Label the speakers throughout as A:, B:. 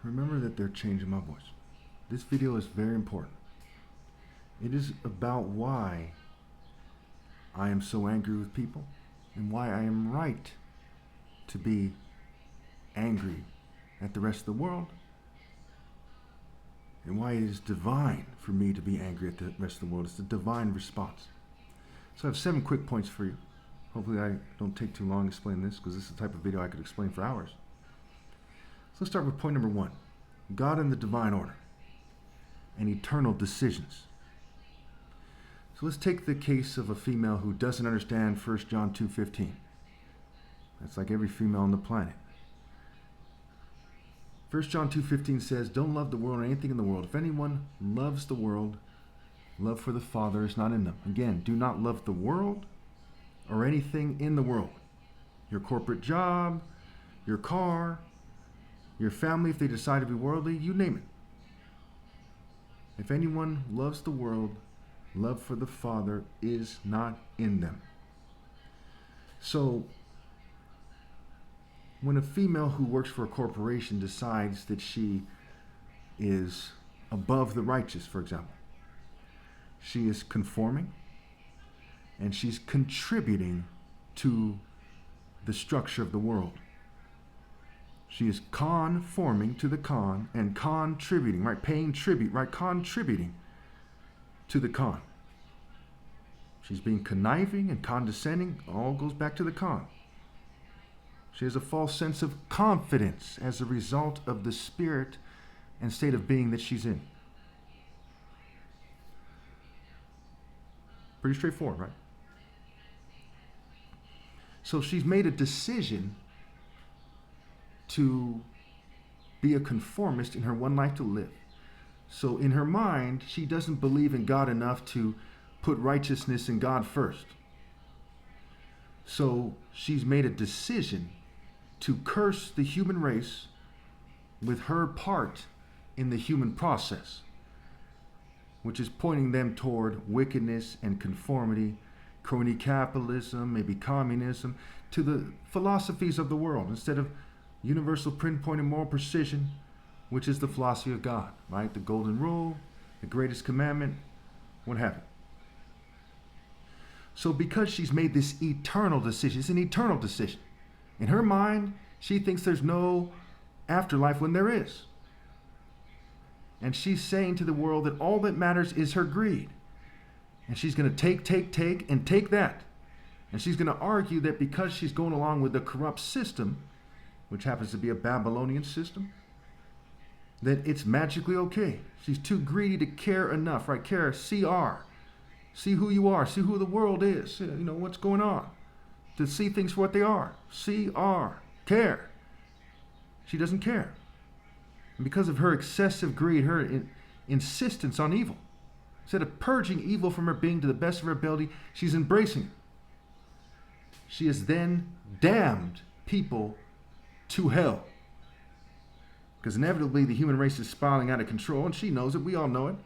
A: remember that they're changing my voice. This video is very important. It is about why I am so angry with people and why I am right to be angry at the rest of the world, and why it is divine for me to be angry at the rest of the world. It's a divine response. So I have 7 quick points for you. Hopefully I don't take too long to explain this, because this is the type of video I could explain for hours. So let's start with point number 1. God and the divine order and eternal decisions. So let's take the case of a female who doesn't understand 1 John 2:15. That's like every female on the planet. 1 John 2:15 says, "Don't love the world or anything in the world. If anyone loves the world, love for the Father is not in them." Again, do not love the world or anything in the world. Your corporate job, your car, your family, if they decide to be worldly, you name it. If anyone loves the world, love for the Father is not in them. So, when a female who works for a corporation decides that she is above the righteous, for example, she is conforming and she's contributing to the structure of the world. She is conforming to the con and contributing, right? Paying tribute, right? Contributing to the con. She's being conniving and condescending. All goes back to the con. She has a false sense of confidence as a result of the spirit and state of being that she's in. Pretty straightforward, right? So she's made a decision to be a conformist in her one life to live. So in her mind, she doesn't believe in God enough to put righteousness in God first. So she's made a decision to curse the human race with her part in the human process, which is pointing them toward wickedness and conformity, crony capitalism, maybe communism, to the philosophies of the world, instead of universal pinpoint and moral precision, which is the philosophy of God, right? The golden rule, the greatest commandment, what have you. So because she's made this eternal decision, it's an eternal decision. In her mind, she thinks there's no afterlife when there is. And she's saying to the world that all that matters is her greed. And she's going to take, and take that. And she's going to argue that because she's going along with the corrupt system, which happens to be a Babylonian system, that it's magically okay. She's too greedy to care enough, right? Care, C-R. See who you are. See who the world is. You know, what's going on. To see things for what they are. C-R. Care. She doesn't care. And because of her excessive greed, her insistence on evil, instead of purging evil from her being to the best of her ability, she's embracing it. She has then damned people to hell. Because inevitably the human race is spiraling out of control, and she knows it. We all know it.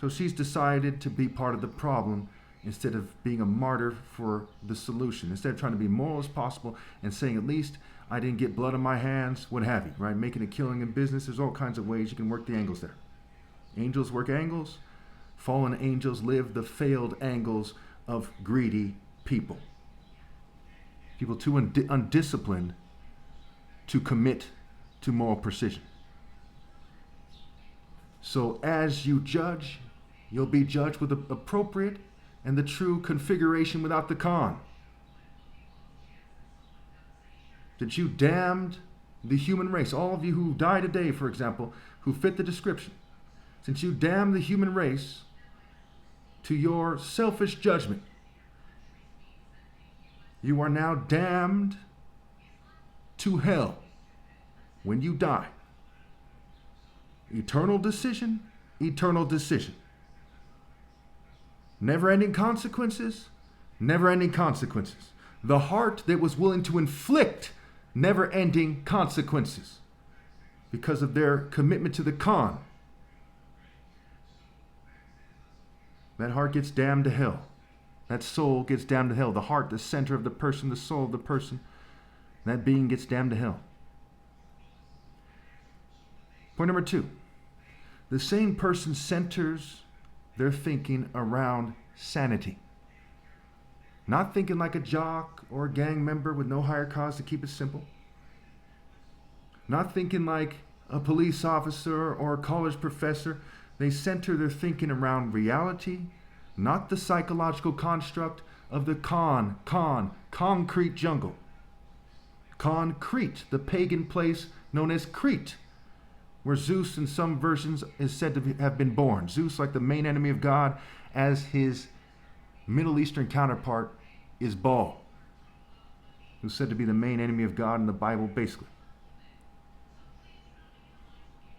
A: So she's decided to be part of the problem instead of being a martyr for the solution. Instead of trying to be moral as possible and saying, at least I didn't get blood on my hands, what have you, right? Making a killing in business. There's all kinds of ways you can work the angles there. Angels work angles. Fallen angels live the failed angles of greedy people. People too undisciplined to commit to moral precision. So as you judge, you'll be judged with the appropriate and the true configuration without the con. That you damned the human race. All of you who die today, for example, who fit the description. Since you damned the human race to your selfish judgment, you are now damned to hell when you die. Eternal decision, eternal decision. Never-ending consequences, never-ending consequences. The heart that was willing to inflict never-ending consequences because of their commitment to the con. That heart gets damned to hell. That soul gets damned to hell. The heart, the center of the person, the soul of the person, that being gets damned to hell. Point number 2. The sane person centers their thinking around sanity. Not thinking like a jock or a gang member with no higher cause, to keep it simple. Not thinking like a police officer or a college professor. They center their thinking around reality, not the psychological construct of the concrete jungle. Concrete, the pagan place known as Crete, where Zeus in some versions is said to have been born. Zeus, like the main enemy of God, as his Middle Eastern counterpart is Baal, who's said to be the main enemy of God in the Bible, basically.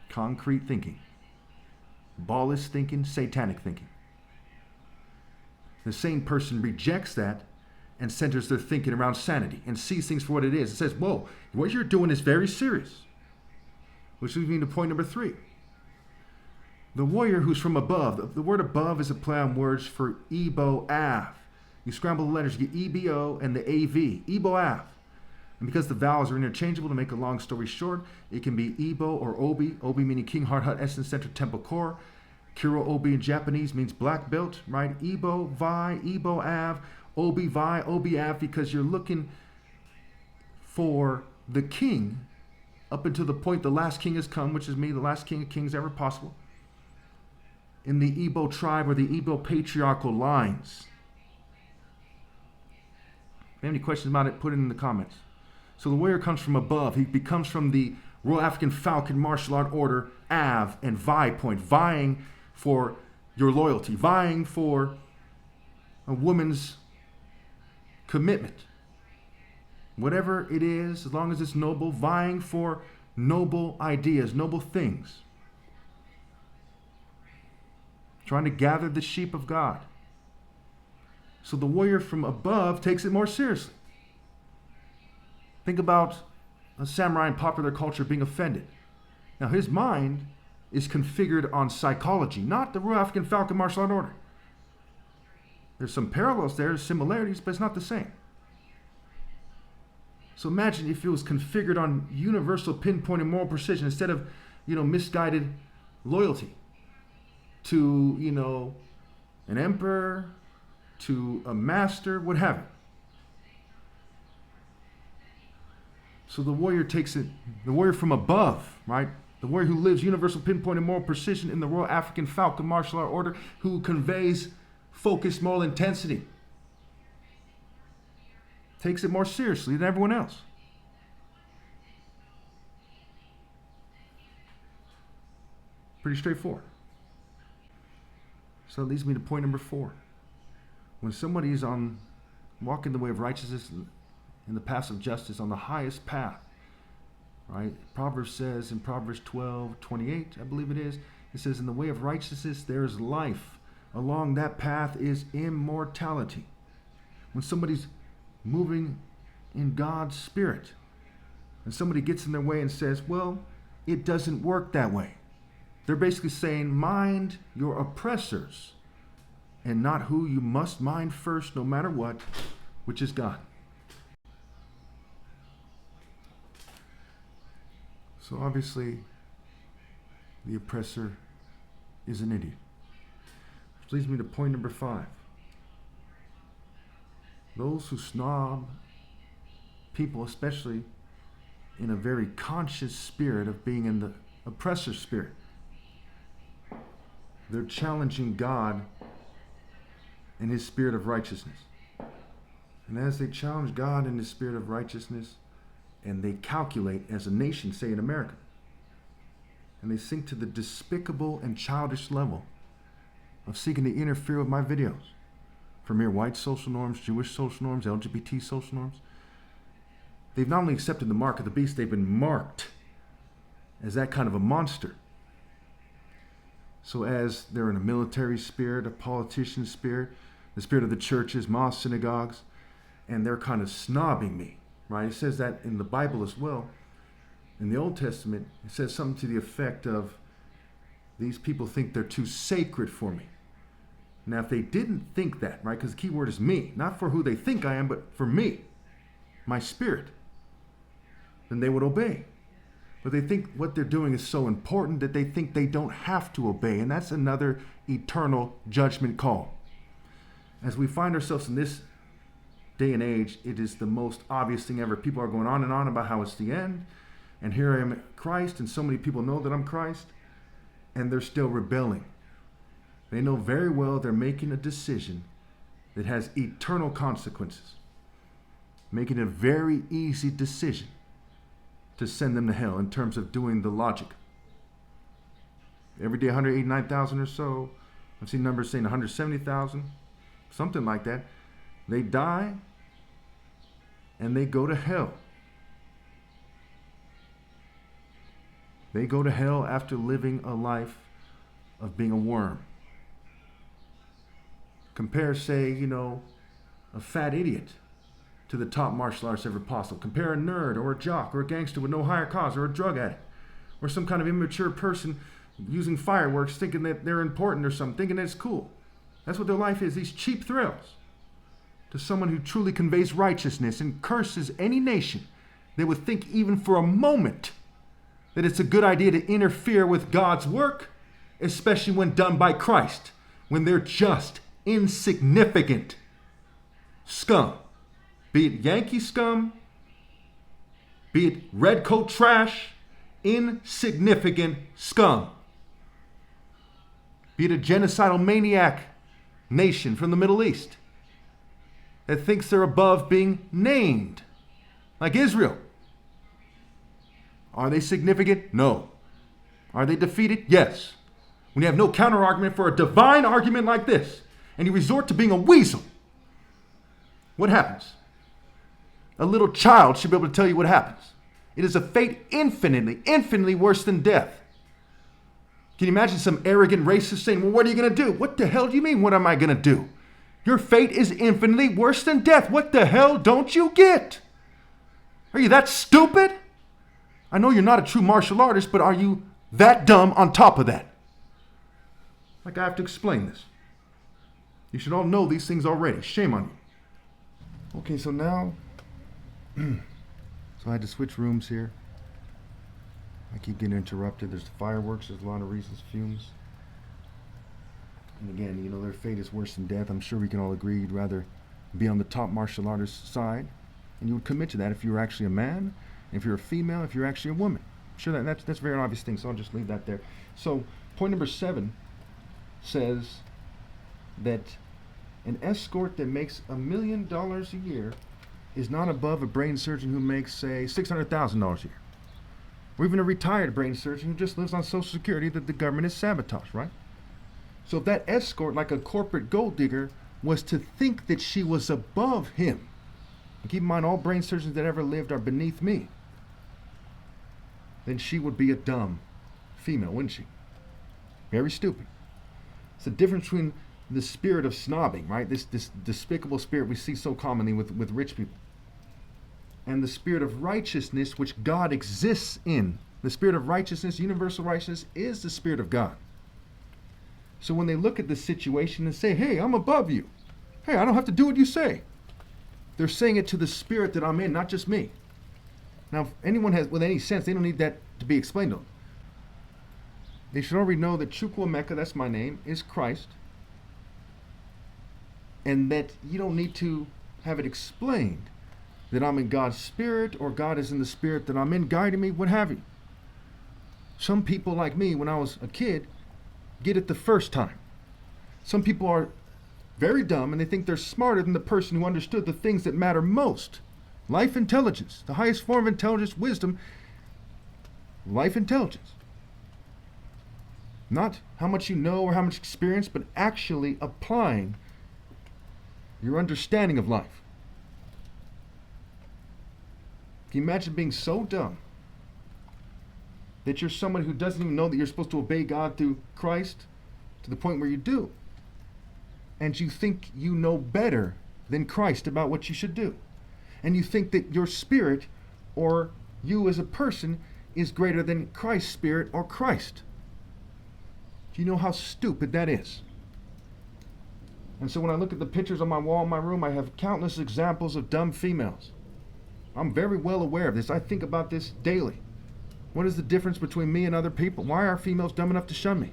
A: Concrete thinking. Baalist thinking, satanic thinking. The sane person rejects that and centers their thinking around sanity and sees things for what it is. It says, whoa, what you're doing is very serious. Which leads me to point number 3. The warrior who's from above. The word above is a play on words for Ebo Av. You scramble the letters, you get EBO and the AV. Ebo Av. And because the vowels are interchangeable, to make a long story short, it can be Ebo or Obi. Obi meaning King, Heart, Hut, Essence, Center, Temple, Core. Kiro Obi in Japanese means black belt, right? Ebo, Vi, Ebo Av, Obi, Vi, Obi Av, because you're looking for the king up until the point the last king has come, which is me, the last king of kings ever possible, in the Igbo tribe or the Igbo patriarchal lines. If you have any questions about it, put it in the comments. So the warrior comes from above. He becomes from the Royal African Falcon Martial Art Order, Av and Vi point, vying for your loyalty, vying for a woman's commitment. Whatever it is, as long as it's noble, vying for noble ideas, noble things. Trying to gather the sheep of God. So the warrior from above takes it more seriously. Think about a samurai in popular culture being offended. Now his mind is configured on psychology, not the Royal African Falcon Martial Art Order. There's some parallels there, similarities, but it's not the same. So imagine if it was configured on universal pinpoint and moral precision instead of, misguided loyalty to, an emperor, to a master, what have you. So the warrior takes it, the warrior from above, right? The warrior who lives universal pinpoint and moral precision in the Royal African Falcon Martial Art Order, who conveys focused moral intensity, takes it more seriously than everyone else. Pretty straightforward. So that leads me to point number 4. When somebody is walking the way of righteousness in the path of justice, on the highest path, right? Proverbs says in Proverbs 12:28, I believe it is, it says, in the way of righteousness there is life. Along that path is immortality. When somebody's moving in God's spirit and somebody gets in their way and says, well, it doesn't work that way. They're basically saying, mind your oppressors and not who you must mind first, no matter what, which is God. So obviously, the oppressor is an idiot. Which leads me to point number 5. Those who snob people, especially in a very conscious spirit of being in the oppressor spirit, they're challenging God in his spirit of righteousness. And as they challenge God in his spirit of righteousness, and they calculate as a nation, say in America, and they sink to the despicable and childish level of seeking to interfere with my videos for mere white social norms, Jewish social norms, LGBT social norms. They've not only accepted the mark of the beast, they've been marked as that kind of a monster. So as they're in a military spirit, a politician spirit, the spirit of the churches, mosques, synagogues, and they're kind of snobbing me, right? It says that in the Bible as well. In the Old Testament, it says something to the effect of, these people think they're too sacred for me. Now, if they didn't think that, right, because the key word is me, not for who they think I am, but for me, my spirit, then they would obey. But they think what they're doing is so important that they think they don't have to obey. And that's another eternal judgment call. As we find ourselves in this day and age, it is the most obvious thing ever. People are going on and on about how it's the end. And here I am, Christ, and so many people know that I'm Christ, and they're still rebelling. They know very well they're making a decision that has eternal consequences, making a very easy decision to send them to hell in terms of doing the logic. Every day, 189,000 or so. I've seen numbers saying 170,000, something like that. They die and they go to hell. They go to hell after living a life of being a worm. Compare, say, a fat idiot to the top martial artist ever possible. Compare a nerd or a jock or a gangster with no higher cause or a drug addict or some kind of immature person using fireworks thinking that they're important or something, thinking that it's cool. That's what their life is, these cheap thrills. To someone who truly conveys righteousness and curses any nation that would think even for a moment that it's a good idea to interfere with God's work, especially when done by Christ, when they're just insignificant scum. Be it Yankee scum, be it redcoat trash, insignificant scum. Be it a genocidal maniac nation from the Middle East that thinks they're above being named, like Israel. Are they significant? No. Are they defeated? Yes. When you have no counter argument for a divine argument like this, and you resort to being a weasel, what happens? A little child should be able to tell you what happens. It is a fate infinitely worse than death. Can you imagine some arrogant racist saying, well, what are you going to do? What the hell do you mean, what am I going to do? Your fate is infinitely worse than death. What the hell don't you get? Are you that stupid? I know you're not a true martial artist, but are you that dumb on top of that? Like I have to explain this. You should all know these things already. Shame on you. Okay, so now, so I had to switch rooms here. I keep getting interrupted. There's the fireworks. There's a lot of reasons, fumes. And again, their fate is worse than death. I'm sure we can all agree you'd rather be on the top martial artist side. And you would commit to that if you were actually a man, if you're a female, if you're actually a woman. I'm sure that's a very obvious thing, so I'll just leave that there. So point number 7 says that an escort that makes $1 million a year is not above a brain surgeon who makes, say, $600,000 a year. Or even a retired brain surgeon who just lives on Social Security that the government has sabotaged, right? So if that escort, like a corporate gold digger, was to think that she was above him, and keep in mind all brain surgeons that ever lived are beneath me, then she would be a dumb female, wouldn't she? Very stupid. It's the difference between the spirit of snobbing, right? This despicable spirit we see so commonly with rich people, and the spirit of righteousness which God exists in. The spirit of righteousness, universal righteousness, is the spirit of God. So when they look at the situation and say, hey, I'm above you. Hey, I don't have to do what you say. They're saying it to the spirit that I'm in, not just me. Now, if anyone has with any sense, they don't need that to be explained to them. They should already know that Chukwuemeka, that's my name, is Christ. And that you don't need to have it explained that I'm in God's spirit or God is in the spirit that I'm in, guiding me, what have you. Some people like me, when I was a kid, get it the first time. Some people are very dumb and they think they're smarter than the person who understood the things that matter most. Life intelligence, the highest form of intelligence, wisdom, life intelligence. Not how much you know or how much experience, but actually applying your understanding of life. Can you imagine being so dumb that you're someone who doesn't even know that you're supposed to obey God through Christ to the point where you do? And you think you know better than Christ about what you should do. And you think that your spirit or you as a person is greater than Christ's spirit or Christ. Do you know how stupid that is? And so when I look at the pictures on my wall in my room, I have countless examples of dumb females. I'm very well aware of this. I think about this daily. What is the difference between me and other people? Why are females dumb enough to shun me?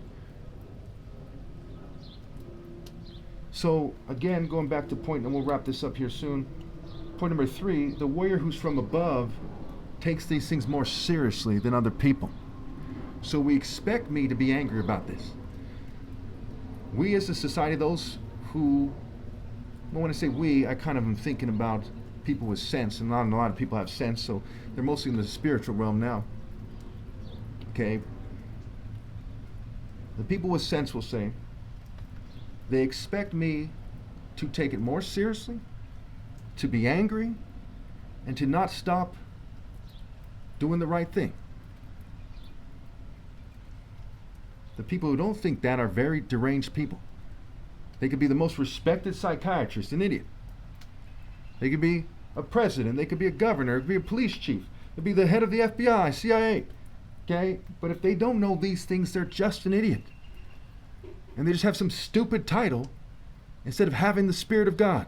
A: So, again, going back to point, and we'll wrap this up here soon. Point number 3, the warrior who's from above takes these things more seriously than other people. So we expect me to be angry about this. We as a society, those who, when I say we, I kind of am thinking about people with sense, and not a lot of people have sense, so they're mostly in the spiritual realm now. Okay? The people with sense will say, they expect me to take it more seriously, to be angry, and to not stop doing the right thing. The people who don't think that are very deranged people. They could be the most respected psychiatrist, an idiot. They could be a president, they could be a governor, they could be a police chief, they could be the head of the FBI, CIA. Okay? But if they don't know these things, they're just an idiot. And they just have some stupid title instead of having the Spirit of God.